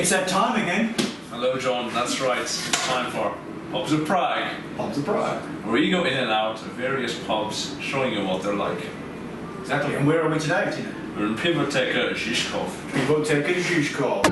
It's that time again. Hello, John. That's right. It's time for Pubs of Prague. Pubs of Prague. Where you go in and out of various pubs, showing you what they're like. Exactly. And where are we today, Tina? We're in Pivoteka Zizkoff. Pivoteka Zizkoff.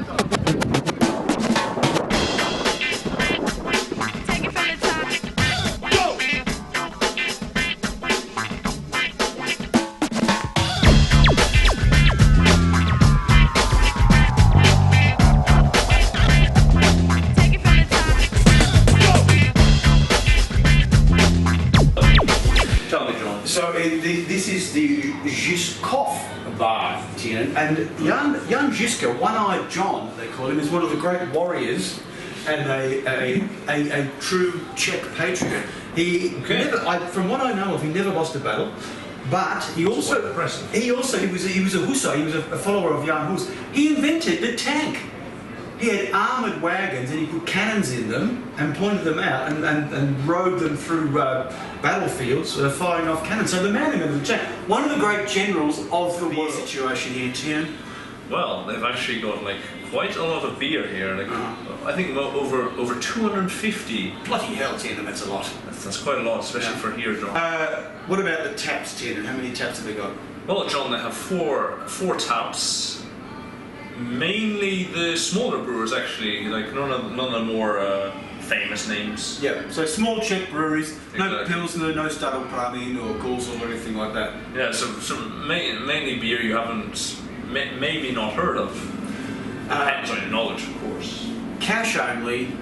So this is the Zizkoff bar, Tiernan, and young Zizka, One-Eyed John, they call him, is one of the great warriors and a true Czech patriot. He never, from what I know of, he never lost a battle, but he was a hussar. He was a follower of Jan Hus. He invented the tank. He had armoured wagons and he put cannons in them and pointed them out and rode them through battlefields firing off cannons. So the man invented the tank. One of the great generals of the war situation here, Tiernan. Well, they've actually got like quite a lot of beer here. Like I think over 250. Bloody hell, Tiernan, that's a lot. That's quite a lot, especially for here, John. What about the taps, Tiernan? How many taps have they got? Well, John, they have four taps. Mainly the smaller brewers, actually, like none of the more famous names. Yeah, so small Czech breweries, exactly. No Pilsner, no Staropramen or Gulzel or anything like that. Yeah, so mainly beer you haven't maybe not heard of. Depends on your knowledge, of course. Cash only,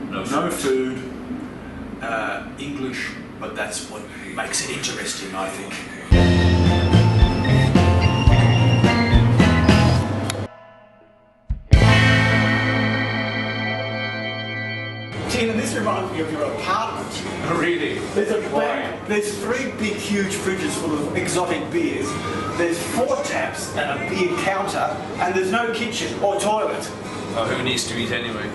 no food, English, but that's what makes it interesting, I think. Tiernan, this reminds me of your apartment. Oh, really? There's three big, huge fridges full of exotic beers. There's 4 taps and a beer counter, and there's no kitchen or toilet. Oh, who needs to eat anyway?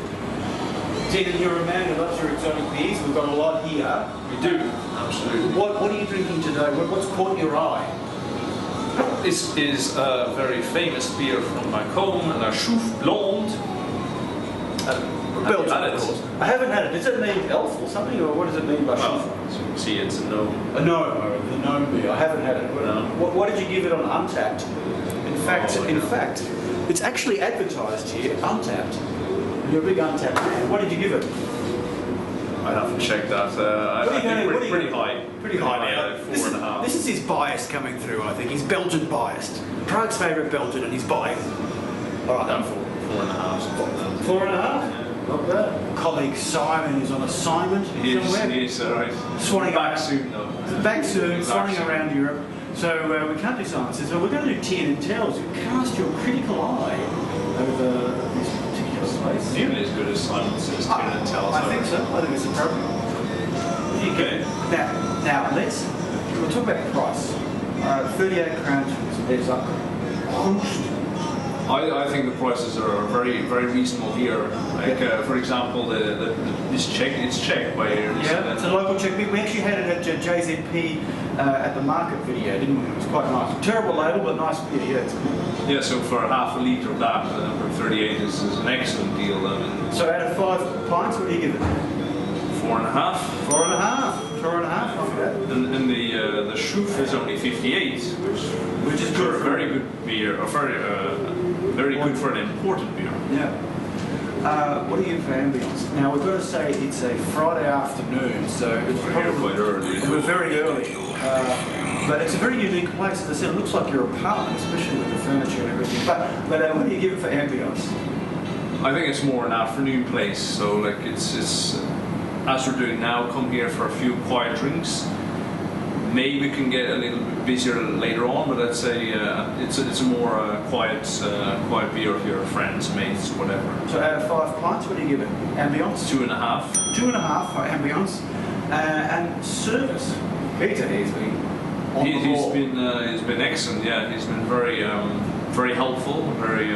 Tiernan, you're a man who loves your exotic beers. We've got a lot here. We do, absolutely. What are you drinking today? What's caught your eye? This is a very famous beer from my home, La Chouffe Blonde. Belgium, of course. I haven't had it. Does it mean elf or something, or what does it mean by Well, as you can see, it's a gnome. A gnome, the gnome beer. I haven't had it. No. What did you give it on Untapped? In fact, it's actually advertised here, Untapped. You're a big Untapped man. What did you give it? I haven't checked that. I think pretty high. Pretty high. Yeah, 4.5. This is his bias coming through, I think. He's Belgian biased. Prague's favourite Belgian, and he's biased. All right, Down 4.5. 4.5? Not bad. Colleague Simon is on assignment somewhere. He's right. Swanning back soon, though. Back soon, swanning around Europe. So we can't do Simon. So we're going to do Tiernan Tells. You cast your critical eye over this particular place. Nearly as good as Simon says Tiernan Tells. I think so. I think it's appropriate. Okay. Now we'll talk about price. 38 crowns is up. I think the prices are very, very reasonable here. Like, for example, this Czech, it's Czech by here. Yeah, it's a local Czech beer. We actually had it at JZP at the market video, didn't we? It was quite nice. Terrible label, but nice beer. Yeah, it's good. Yeah, so for half a litre of that, for 38 is an excellent deal. So out of 5 pints, what do you give it? 4.5. 4.5. 4.5. Not bad. And the Chouffe is only 58, which is good for a very good beer, or very good for an imported beer. Yeah. What do you give for ambience? Now we've got to say it's a Friday afternoon, so it's We're quite early. We're very early, but it's a very unique place. As I said, it looks like your apartment, especially with the furniture and everything. But what do you give it for ambience? I think it's more an afternoon place. So like it's as we're doing now, come here for a few quiet drinks. Maybe we can get a little bit busier later on, but I'd say it's a more quiet beer if you're friends, mates, whatever. So out of 5 pints, what do you give it? Ambience? 2.5. 2.5 for ambience. And service. Peter, he's been on the ball. He's been excellent. Yeah, he's been very very helpful, very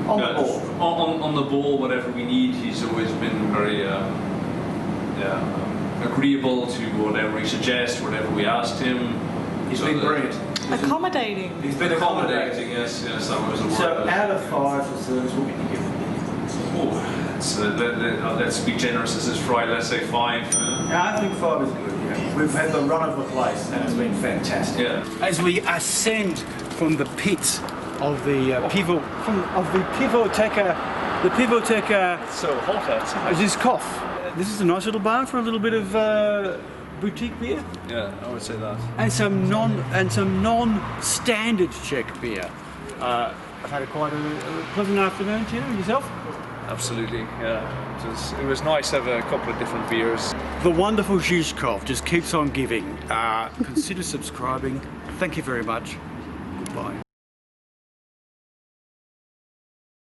on the ball. Whatever we need, he's always been very agreeable to whatever we suggest, whatever we asked him. He's been brilliant. Accommodating. He's been accommodating. Yes, that was a word. So out of 5 for service, what would you give it? Let's be generous. This is Friday. Let's say 5. Yeah, I think 5 is good. Yeah. We've had the run of the place, and it's been fantastic. Yeah. As we ascend from the pits of the Pivoteka It's so hot outside. Zizkoff. This is a nice little bar for a little bit of boutique beer, Yeah, I would say that. and some non-standard Czech beer. I've had quite a pleasant afternoon, Tina. Yourself? Absolutely. Yeah. It was nice to have a couple of different beers. The wonderful Zizkoff just keeps on giving. Consider subscribing. Thank you very much. Goodbye.